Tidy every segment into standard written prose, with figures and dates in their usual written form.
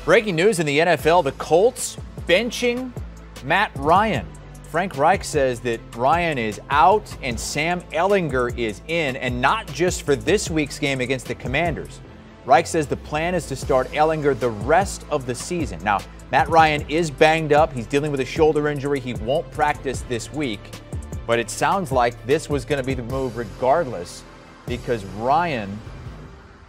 Breaking news in the NFL, the Colts benching Matt Ryan. Frank Reich says that Ryan is out and Sam Ehlinger is in, and not just for this week's game against the Commanders. Reich says the plan is to start Ehlinger the rest of the season. Now, Matt Ryan is banged up. He's dealing with a shoulder injury. He won't practice this week, but it sounds like this was going to be the move regardless, because Ryan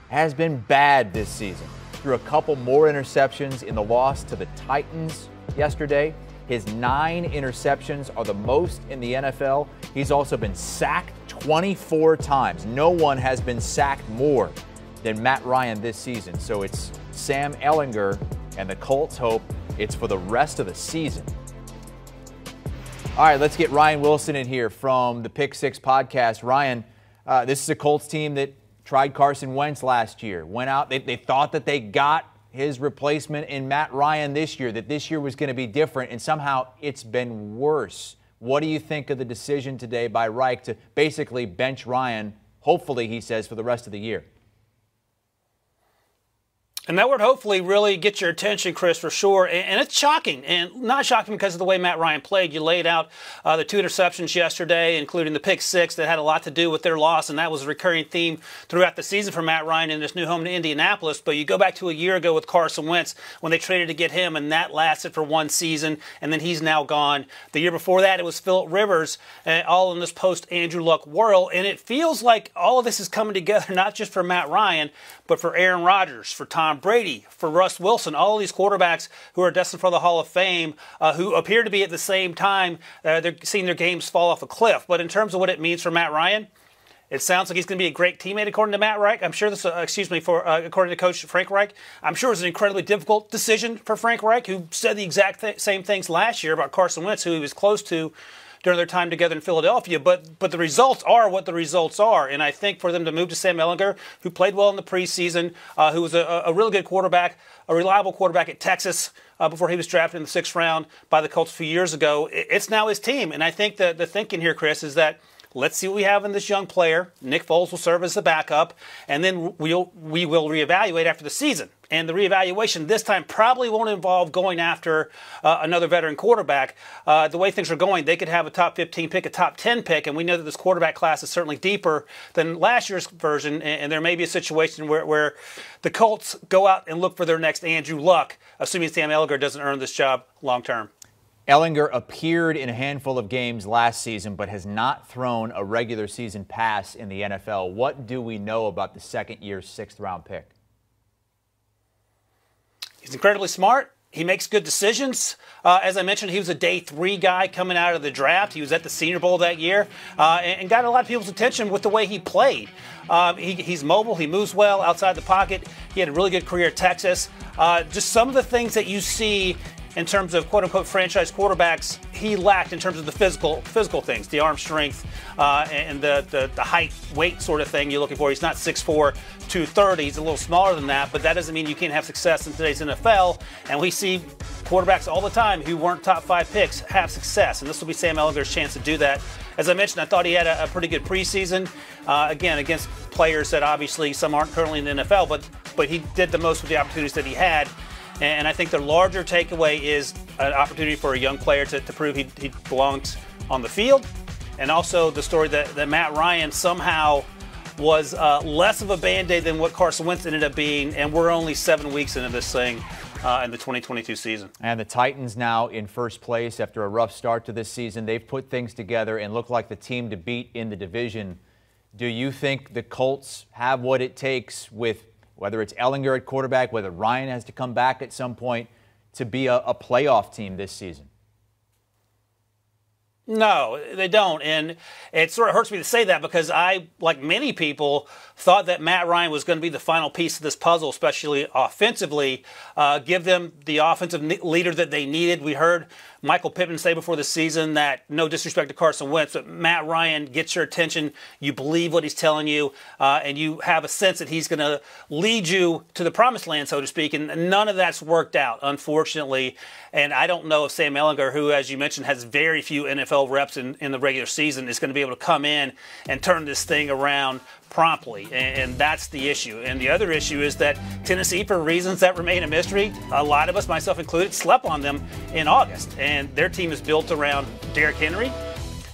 has been bad this season. Threw a couple more interceptions in the loss to the Titans yesterday. His 9 interceptions are the most in the NFL. He's also been sacked 24 times. No one has been sacked more than Matt Ryan this season. So it's Sam Ehlinger, and the Colts hope it's for the rest of the season. All right, let's get Ryan Wilson in here from the Pick Six podcast. Ryan, this is a Colts team that tried Carson Wentz last year. Went out, they thought that they got his replacement in Matt Ryan this year, that this year was going to be different, and somehow it's been worse. What do you think of the decision today by Reich to basically bench Ryan, hopefully, he says, for the rest of the year? And that word hopefully really gets your attention, Chris, for sure. And it's shocking, and not shocking because of the way Matt Ryan played. You laid out the 2 interceptions yesterday, including the pick 6 that had a lot to do with their loss, and that was a recurring theme throughout the season for Matt Ryan in his new home to Indianapolis. But you go back to a year ago with Carson Wentz when they traded to get him, and that lasted for 1 season, and then he's now gone. The year before that, it was Phillip Rivers, all in this post-Andrew Luck world. And it feels like all of this is coming together, not just for Matt Ryan, but for Aaron Rodgers, for Tom Brady, for Russ Wilson, all these quarterbacks who are destined for the Hall of Fame, who appear to be at the same time, they're seeing their games fall off a cliff. But in terms of what it means for Matt Ryan, it sounds like he's going to be a great teammate, according to Matt Reich. I'm sure this, according to Coach Frank Reich, I'm sure it's an incredibly difficult decision for Frank Reich, who said the exact same things last year about Carson Wentz, who he was close to during their time together in Philadelphia, but the results are what the results are. And I think for them to move to Sam Ehlinger, who played well in the preseason, who was a really good quarterback, a reliable quarterback at Texas before he was drafted in the 6th round by the Colts a few years ago, it's now his team. And I think the thinking here, Chris, is that let's see what we have in this young player. Nick Foles will serve as the backup, and then we will reevaluate after the season. And the reevaluation this time probably won't involve going after another veteran quarterback. The way things are going, they could have a top 15 pick, a top 10 pick, and we know that this quarterback class is certainly deeper than last year's version, and there may be a situation where the Colts go out and look for their next Andrew Luck, assuming Sam Ehlinger doesn't earn this job long term. Ehlinger appeared in a handful of games last season, but has not thrown a regular season pass in the NFL. What do we know about the second-year 6th-round pick? He's incredibly smart. He makes good decisions. As I mentioned, he was a day 3 guy coming out of the draft. He was at the Senior Bowl that year and got a lot of people's attention with the way he played. He's mobile. He moves well outside the pocket. He had a really good career at Texas. Just some of the things that you see in terms of quote-unquote franchise quarterbacks, he lacked in terms of the physical things, the arm strength and the height, weight sort of thing you're looking for. He's not 6'4", 230. He's a little smaller than that, but that doesn't mean you can't have success in today's NFL. And we see quarterbacks all the time who weren't top 5 picks have success, and this will be Sam Ehlinger's chance to do that. As I mentioned, I thought he had a pretty good preseason, again, against players that obviously some aren't currently in the NFL, but he did the most with the opportunities that he had. And I think the larger takeaway is an opportunity for a young player to prove he belongs on the field. And also the story that Matt Ryan somehow was less of a Band-Aid than what Carson Wentz ended up being. And we're only 7 weeks into this thing in the 2022 season. And the Titans now in first place after a rough start to this season. They've put things together and look like the team to beat in the division. Do you think the Colts have what it takes, with whether it's Ehlinger at quarterback, whether Ryan has to come back at some point, to be a playoff team this season? No, they don't. And it sort of hurts me to say that because I, like many people, thought that Matt Ryan was going to be the final piece of this puzzle, especially offensively, give them the offensive leader that they needed. We heard Michael Pittman say before the season that, no disrespect to Carson Wentz, but Matt Ryan gets your attention, you believe what he's telling you, and you have a sense that he's going to lead you to the promised land, so to speak, and none of that's worked out, unfortunately. And I don't know if Sam Ehlinger, who, as you mentioned, has very few NFL reps in the regular season, is going to be able to come in and turn this thing around promptly, and that's the issue. And the other issue is that Tennessee, for reasons that remain a mystery, a lot of us, myself included, slept on them in August. And their team is built around Derrick Henry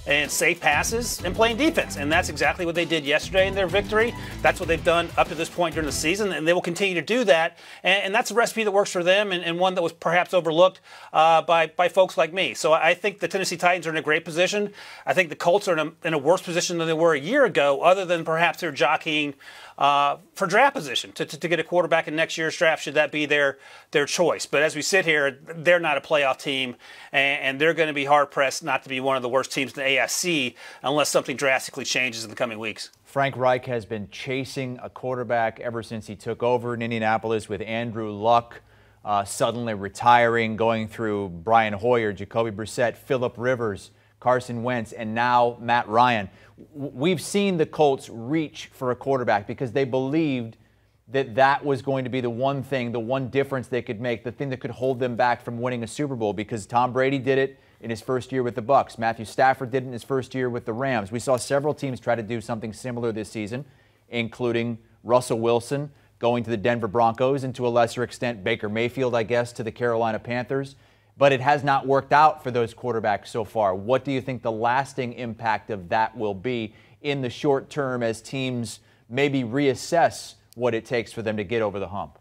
and safe passes and playing defense. And that's exactly what they did yesterday in their victory. That's what they've done up to this point during the season, and they will continue to do that. And that's a recipe that works for them, and one that was perhaps overlooked by folks like me. So I think the Tennessee Titans are in a great position. I think the Colts are in a worse position than they were a year ago, other than perhaps they're jockeying for draft position to get a quarterback in next year's draft, should that be their choice. But as we sit here, they're not a playoff team, and they're going to be hard-pressed not to be one of the worst teams in the AFC unless something drastically changes in the coming weeks. Frank Reich has been chasing a quarterback ever since he took over in Indianapolis, with Andrew Luck suddenly retiring, going through Brian Hoyer, Jacoby Brissett, Phillip Rivers, Carson Wentz, and now Matt Ryan. We've seen the Colts reach for a quarterback because they believed that was going to be the one thing, the one difference they could make, the thing that could hold them back from winning a Super Bowl, because Tom Brady did it in his first year with the Bucs. Matthew Stafford did it in his first year with the Rams. We saw several teams try to do something similar this season, including Russell Wilson going to the Denver Broncos, and to a lesser extent Baker Mayfield, I guess, to the Carolina Panthers. But it has not worked out for those quarterbacks so far. What do you think the lasting impact of that will be in the short term as teams maybe reassess what it takes for them to get over the hump?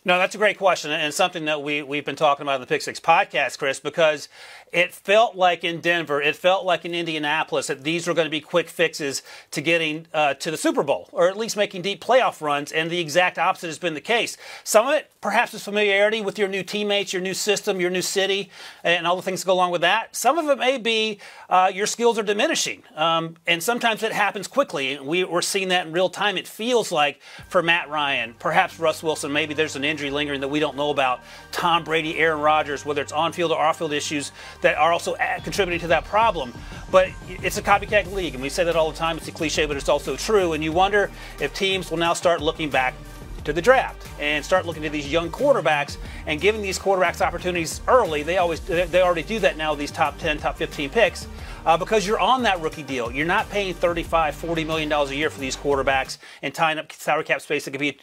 No, that's a great question, and something that we've been talking about in the Pick Six podcast, Chris, because it felt like in Denver, it felt like in Indianapolis that these were going to be quick fixes to getting to the Super Bowl, or at least making deep playoff runs, and the exact opposite has been the case. Some of it perhaps is familiarity with your new teammates, your new system, your new city, and all the things that go along with that. Some of it may be your skills are diminishing, and sometimes it happens quickly. We're seeing that in real time. It feels like for Matt Ryan, perhaps Russ Wilson, maybe there's an injury lingering that we don't know about. Tom Brady, Aaron Rodgers, whether it's on-field or off-field issues that are also contributing to that problem. But it's a copycat league, and we say that all the time. It's a cliche, but it's also true. And you wonder if teams will now start looking back to the draft and start looking at these young quarterbacks and giving these quarterbacks opportunities early. They already do that now with these top 10, top 15 picks. Because you're on that rookie deal. You're not paying $35, $40 million a year for these quarterbacks and tying up salary cap space that could be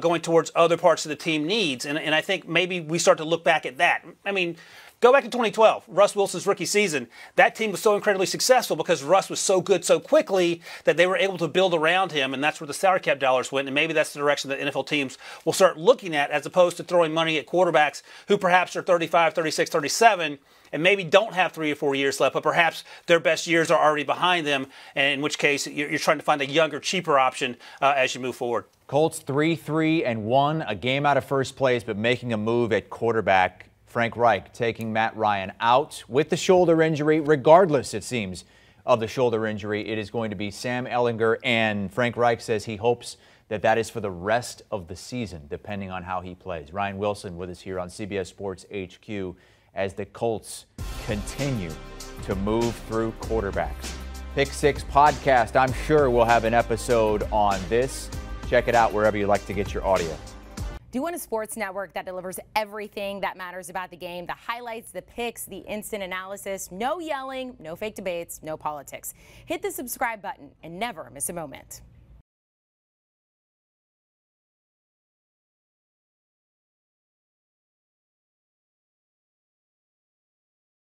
going towards other parts of the team needs. And I think maybe we start to look back at that. I mean, go back to 2012, Russ Wilson's rookie season. That team was so incredibly successful because Russ was so good so quickly that they were able to build around him, and that's where the salary cap dollars went. And maybe that's the direction that NFL teams will start looking at, as opposed to throwing money at quarterbacks who perhaps are 35, 36, 37, and maybe don't have 3 or 4 years left, but perhaps their best years are already behind them, and in which case you're trying to find a younger, cheaper option as you move forward. Colts 3-3-1, a game out of first place, but making a move at quarterback. Frank Reich taking Matt Ryan out with the shoulder injury. Regardless, it seems, of the shoulder injury, it is going to be Sam Ehlinger, and Frank Reich says he hopes that is for the rest of the season, depending on how he plays. Ryan Wilson with us here on CBS Sports HQ as the Colts continue to move through quarterbacks. Pick Six podcast, I'm sure we'll have an episode on this. Check it out wherever you like to get your audio. Do you want a sports network that delivers everything that matters about the game? The highlights, the picks, the instant analysis, no yelling, no fake debates, no politics. Hit the subscribe button and never miss a moment.